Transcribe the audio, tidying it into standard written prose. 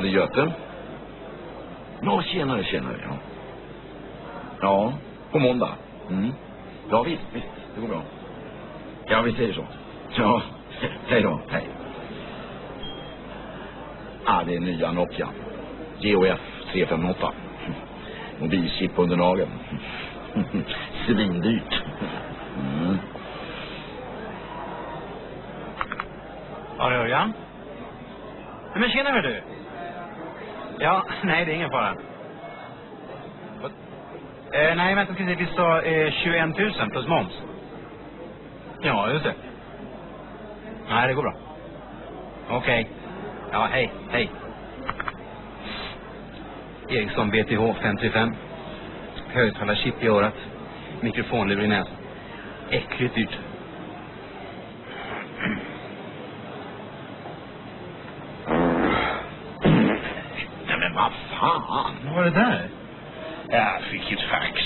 det är Göte. Ja, tjenare, ja. Ja, på måndag. Ja, visst, det går bra. Ja, vi säger så. Ja, hej då, hej. Det är nya Nokia. GOF 358. Mobilchip under nageln. Svindyrt. Ja, det hör jag. Men tjena, hör du. Ja, nej, det är ingen fara. Nej, vänta, ska se, vi sa 21 000 plus moms. Ja, just det. Nej, det går bra. Okej. Ja, hej. Ericsson BTH 55. Högtalarchip i örat. Mikrofonlur i näsan. Äckligt dyrt. Nej, men vad fan? Vad var det där? Jag fick ett fax.